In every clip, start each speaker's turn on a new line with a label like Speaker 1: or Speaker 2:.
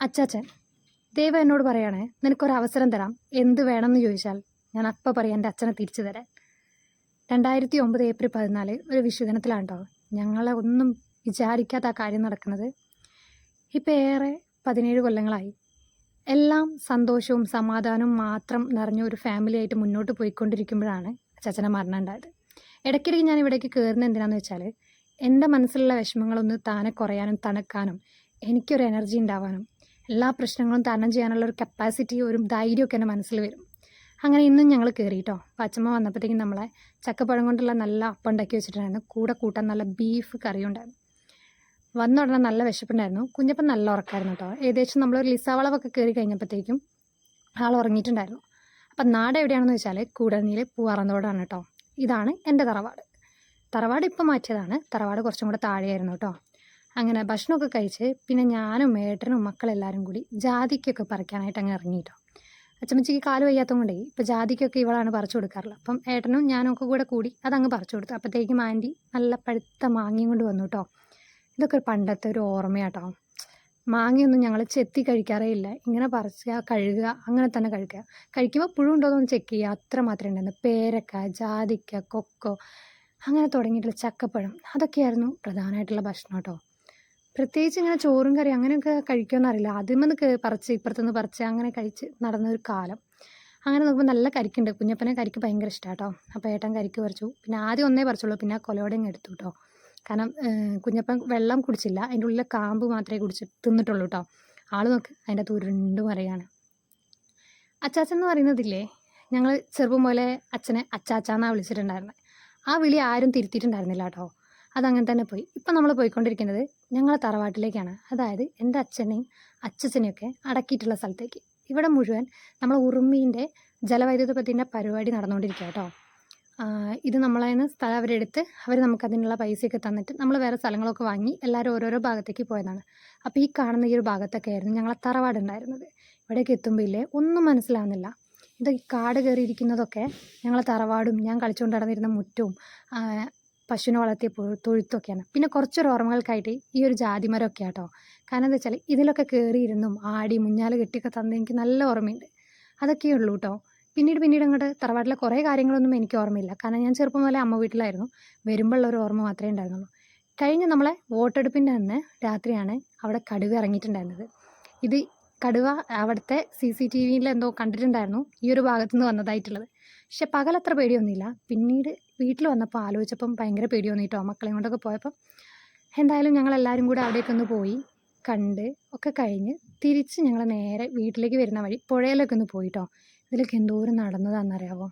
Speaker 1: അച്ചാച്ചൻ ദൈവം എന്നോട് പറയുകയാണേ, നിനക്കൊരവസരം തരാം, എന്ത് വേണമെന്ന് ചോദിച്ചാൽ ഞാൻ അപ്പം പറയാം എൻ്റെ അച്ഛനെ തിരിച്ചു തരാൻ. 2009 ഏപ്രിൽ 14 ഒരു വിഷുദിനത്തിലാണ് കേട്ടോ ഞങ്ങളെ ഒന്നും വിചാരിക്കാത്ത ആ കാര്യം നടക്കുന്നത്. ഇപ്പം ഏറെ 17 കൊല്ലങ്ങളായി. എല്ലാം സന്തോഷവും സമാധാനവും മാത്രം നിറഞ്ഞ ഒരു ഫാമിലി ആയിട്ട് മുന്നോട്ട് പോയിക്കൊണ്ടിരിക്കുമ്പോഴാണ് അച്ചാച്ചനെ മരണം ഉണ്ടായത്. ഇടയ്ക്കിടയ്ക്ക് ഞാൻ ഇവിടേക്ക് കയറുന്നത് എന്തിനാണെന്ന് വെച്ചാൽ എൻ്റെ മനസ്സിലുള്ള വിഷമങ്ങളൊന്ന് താനെ കുറയാനും തണുക്കാനും എനിക്കൊരു എനർജി ഉണ്ടാവാനും എല്ലാ പ്രശ്നങ്ങളും തരണം ചെയ്യാനുള്ള ഒരു കപ്പാസിറ്റി ഒരു ധൈര്യമൊക്കെ എൻ്റെ മനസ്സിൽ വരും. അങ്ങനെ ഇന്നും ഞങ്ങൾ കയറി കേട്ടോ. അപ്പോൾ അച്ഛമ്മ വന്നപ്പോഴത്തേക്കും നമ്മളെ ചക്കപ്പഴം കൊണ്ടുള്ള നല്ല അപ്പം ഉണ്ടാക്കി വെച്ചിട്ടുണ്ടായിരുന്നു. കൂടെ കൂട്ടാൻ നല്ല ബീഫ് കറിയും ഉണ്ടായിരുന്നു. വന്ന ഉടനെ നല്ല വിശപ്പുണ്ടായിരുന്നു. കുഞ്ഞപ്പം നല്ല ഉറക്കമായിരുന്നു കേട്ടോ. ഏകദേശം നമ്മളൊരു ലിസാവളവൊക്കെ കയറി കഴിഞ്ഞപ്പോഴത്തേക്കും ആൾ ഉറങ്ങിയിട്ടുണ്ടായിരുന്നു. അപ്പം നാട് എവിടെയാണെന്ന് വെച്ചാൽ കൂടരഞ്ഞിയിൽ പൂവാറന്തോടാണ് കേട്ടോ. ഇതാണ് എൻ്റെ തറവാട്. തറവാട് ഇപ്പം മാറ്റിയതാണ്. തറവാട് കുറച്ചും കൂടെ താഴെയായിരുന്നു കേട്ടോ. അങ്ങനെ ഭക്ഷണമൊക്കെ കഴിച്ച് പിന്നെ ഞാനും ഏട്ടനും മക്കളെല്ലാവരും കൂടി ജാതിക്കൊക്കെ പറിക്കാനായിട്ട് അങ്ങ് ഇറങ്ങി കേട്ടോ. അച്ചമ്മച്ചിക്ക് കാല് വയ്യാത്തത് കൊണ്ടേ ഇപ്പോൾ ജാതിക്കൊക്കെ ഇവളാണ് പറിച്ചു കൊടുക്കാറുള്ളത്. അപ്പം ഏട്ടനും ഞാനും ഒക്കെ കൂടി അതങ്ങ് പറിച്ചു കൊടുത്തു. അപ്പോഴത്തേക്കും ആൻറ്റി നല്ല പഴുത്ത മാങ്ങയും കൊണ്ട് വന്നു കേട്ടോ. ഇതൊക്കെ ഒരു പണ്ടത്തെ ഒരു ഓർമ്മയാട്ടോ. മാങ്ങയൊന്നും ഞങ്ങൾ ചെത്തി കഴിക്കാറേ ഇല്ല. ഇങ്ങനെ പറിക്കുക, കഴുകുക, അങ്ങനെ തന്നെ കഴിക്കുക. കഴിക്കുമ്പോൾ പുഴു ഉണ്ടോയെന്നൊന്ന് ചെക്ക് ചെയ്യുക, അത്ര മാത്രമേ ഉണ്ടായിരുന്നു. പേരക്ക, ജാതിക്ക, കൊക്കോ, അങ്ങനെ തുടങ്ങിയിട്ടുള്ള ചക്കപ്പഴം, അതൊക്കെയായിരുന്നു പ്രധാനമായിട്ടുള്ള ഭക്ഷണം കേട്ടോ. പ്രത്യേകിച്ച് ഇങ്ങനെ ചോറും കറി അങ്ങനെയൊക്കെ കഴിക്കുമെന്ന് അറിയില്ല. ആദ്യമൊന്ന് പറിച്ച് ഇപ്പുറത്തുനിന്ന് പറിച്ച് അങ്ങനെ കഴിച്ച് നടന്നൊരു കാലം. അങ്ങനെ നോക്കുമ്പോൾ നല്ല കരിക്കുണ്ട്. കുഞ്ഞപ്പനെ കരിക്ക് ഭയങ്കര ഇഷ്ടമാണ് കേട്ടോ. അപ്പോൾ ഏട്ടൻ കരിക്ക് പറിച്ചു. പിന്നെ ആദ്യം ഒന്നേ പറിച്ചുള്ളൂ, പിന്നെ കൊലോടെയും എടുത്തു കേട്ടോ. കാരണം കുഞ്ഞപ്പൻ വെള്ളം കുടിച്ചില്ല, അതിൻ്റെ ഉള്ളിലെ കാമ്പ് മാത്രമേ തിന്നിട്ടുള്ളൂ കേട്ടോ. ആൾ നോക്ക് അതിൻ്റെ തുരുണ്ട് പറയാണ്. അച്ചാച്ചൻ എന്ന് പറയുന്നതില്ലേ, ഞങ്ങൾ ചെറുപ്പം പോലെ അച്ഛനെ അച്ചാച്ചാന്നാണ് വിളിച്ചിട്ടുണ്ടായിരുന്നത്. ആ വിളി ആരും തിരുത്തിയിട്ടുണ്ടായിരുന്നില്ല കേട്ടോ. അതങ്ങനെ തന്നെ പോയി. ഇപ്പം നമ്മൾ പോയിക്കൊണ്ടിരിക്കുന്നത് ഞങ്ങളെ തറവാട്ടിലേക്കാണ്. അതായത് എൻ്റെ അച്ഛനെയും അച്ഛച്ചനെയൊക്കെ അടക്കിയിട്ടുള്ള സ്ഥലത്തേക്ക്. ഇവിടെ മുഴുവൻ നമ്മൾ ഉറുമീൻ്റെ ജലവൈദ്യുത പദ്ധതിൻ്റെ പരിപാടി നടന്നുകൊണ്ടിരിക്കുക കേട്ടോ. ഇത് നമ്മളതിന് സ്ഥലം അവരെടുത്ത് അവർ നമുക്കതിനുള്ള പൈസയൊക്കെ തന്നിട്ട് നമ്മൾ വേറെ സ്ഥലങ്ങളൊക്കെ വാങ്ങി എല്ലാവരും ഓരോരോ ഭാഗത്തേക്ക് പോയതാണ്. അപ്പോൾ ഈ കാണുന്ന ഈ ഒരു ഭാഗത്തൊക്കെ ആയിരുന്നു ഞങ്ങളെ തറവാടുണ്ടായിരുന്നത്. ഇവിടേക്ക് എത്തുമ്പോൾ ഇല്ലേ ഒന്നും മനസ്സിലാവുന്നില്ല. ഇത് ഈ കാട് കയറിയിരിക്കുന്നതൊക്കെ ഞങ്ങളെ തറവാടും ഞാൻ കളിച്ചുകൊണ്ട് നടന്നിരുന്ന മുറ്റവും പശുവിനെ വളർത്തിയ തൊഴുത്തൊക്കെയാണ്. പിന്നെ കുറച്ചൊരു ഓർമ്മകൾക്കായിട്ട് ഈ ഒരു ജാതിമരമൊക്കെ ആട്ടോ. കാരണം എന്താ വെച്ചാൽ ഇതിലൊക്കെ കയറിയിരുന്നും ആടി മുഞ്ഞാൽ കെട്ടിയൊക്കെ തന്നെ എനിക്ക് നല്ല ഓർമ്മയുണ്ട്. അതൊക്കെയേ ഉള്ളൂ കേട്ടോ. പിന്നീട് അങ്ങോട്ട് തറവാട്ടിലെ കുറേ കാര്യങ്ങളൊന്നും എനിക്ക് ഓർമ്മയില്ല. കാരണം ഞാൻ ചെറുപ്പം പോലെ അമ്മ വീട്ടിലായിരുന്നു. വരുമ്പോഴുള്ള ഒരു ഓർമ്മ മാത്രമേ ഉണ്ടായിരുന്നുള്ളൂ. കഴിഞ്ഞ് നമ്മളെ വോട്ടെടുപ്പിൻ്റെ അന്ന് രാത്രിയാണ് അവിടെ കടുവ ഇറങ്ങിയിട്ടുണ്ടായിരുന്നത്. ഇത് കടുവ അവിടുത്തെ CCTVയിൽ എന്തോ കണ്ടിട്ടുണ്ടായിരുന്നു, ഈ ഒരു ഭാഗത്തുനിന്ന് വന്നതായിട്ടുള്ളത്. പക്ഷെ പകലത്ര പേടിയൊന്നുമില്ല. പിന്നീട് വീട്ടിൽ വന്നപ്പോൾ ആലോചിച്ചപ്പം ഭയങ്കര പേടി തോന്നിട്ടോ. മക്കളെയും കൊണ്ടൊക്കെ പോയപ്പം എന്തായാലും ഞങ്ങളെല്ലാവരും കൂടെ അവിടേക്കൊന്ന് പോയി കണ്ട് ഒക്കെ കഴിഞ്ഞ് തിരിച്ച് ഞങ്ങൾ നേരെ വീട്ടിലേക്ക് വരുന്ന വഴി പുഴയിലൊക്കെ ഒന്ന് പോയിട്ടോ. ഇതിലൊക്കെ എന്തോരം നടന്നതാണെന്നറിയാമോ.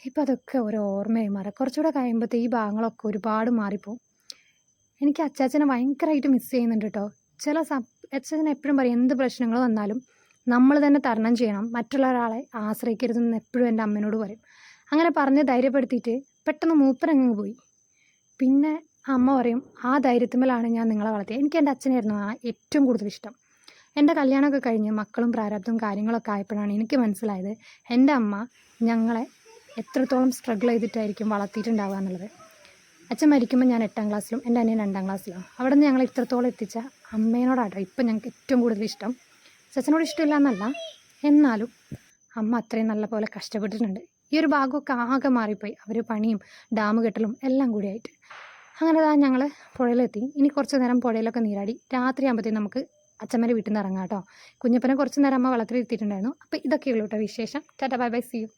Speaker 1: ഇപ്പം അതൊക്കെ ഒരു ഓർമ്മയായി മാറാം. കുറച്ചുകൂടെ കഴിയുമ്പോഴത്തെ ഈ ഭാഗങ്ങളൊക്കെ ഒരുപാട് മാറിപ്പോവും. എനിക്ക് അച്ചാച്ചനെ ഭയങ്കരമായിട്ട് മിസ് ചെയ്യുന്നുണ്ട് കേട്ടോ. അച്ചാച്ചൻ എപ്പോഴും പറയും എന്ത് പ്രശ്നങ്ങൾ വന്നാലും നമ്മൾ തന്നെ തരണം ചെയ്യണം, മറ്റുള്ള ഒരാളെ ആശ്രയിക്കരുതെന്ന് എപ്പോഴും എൻ്റെ അമ്മേനോട് പറയും. അങ്ങനെ പറഞ്ഞ് ധൈര്യപ്പെടുത്തിയിട്ട് പെട്ടെന്ന് മൂപ്പരങ്ങ് പോയി. പിന്നെ അമ്മ പറയും ആ ധൈര്യത്തിന്മേലാണ് ഞാൻ നിങ്ങളെ വളർത്തിയത്. എനിക്ക് എൻ്റെ അച്ഛനായിരുന്നു ഏറ്റവും കൂടുതൽ ഇഷ്ടം. എൻ്റെ കല്യാണമൊക്കെ കഴിഞ്ഞ് മക്കളും പ്രാരാബ്ദവും കാര്യങ്ങളൊക്കെ ആയപ്പോഴാണ് എനിക്ക് മനസ്സിലായത് എൻ്റെ അമ്മ ഞങ്ങളെ എത്രത്തോളം സ്ട്രഗിൾ ചെയ്തിട്ടായിരിക്കും വളർത്തിയിട്ടുണ്ടാവുക എന്നുള്ളത്. അച്ഛൻ മരിക്കുമ്പോൾ ഞാൻ 8ാം ക്ലാസ്സിലും എൻ്റെ അനിയൻ 2ാം ക്ലാസ്സിലും. അവിടെ നിന്ന് ഞങ്ങൾ ഇത്രത്തോളം എത്തിച്ച അമ്മേനോടാട്ടോ ഇപ്പം ഞങ്ങൾക്ക് ഏറ്റവും കൂടുതൽ ഇഷ്ടം. അച്ഛനോട് ഇഷ്ടമില്ല എന്നല്ല, എന്നാലും അമ്മ അത്രയും നല്ല പോലെ കഷ്ടപ്പെട്ടിട്ടുണ്ട്. ഈ ഒരു ഭാഗമൊക്കെ ആകെ മാറിപ്പോയി. അവർ പണിയും ഡാം കെട്ടലും എല്ലാം കൂടിയായിട്ട്. അങ്ങനെ ഞങ്ങൾ പുഴയിലെത്തി. ഇനി കുറച്ച് നേരം പുഴയിലൊക്കെ നീരാടി രാത്രിയാകുമ്പോഴത്തേക്കും നമുക്ക് അച്ഛമ്മേൻ്റെ വീട്ടിൽ നിന്ന് ഇറങ്ങാം കേട്ടോ. കുഞ്ഞപ്പനെ കുറച്ച് നേരം അമ്മ വെള്ളത്തിലിരുത്തിയിട്ടുണ്ടായിരുന്നു. അപ്പോൾ ഇതൊക്കെയുള്ളൂ കേട്ടോ വിശേഷം. Tata bye bye, see U.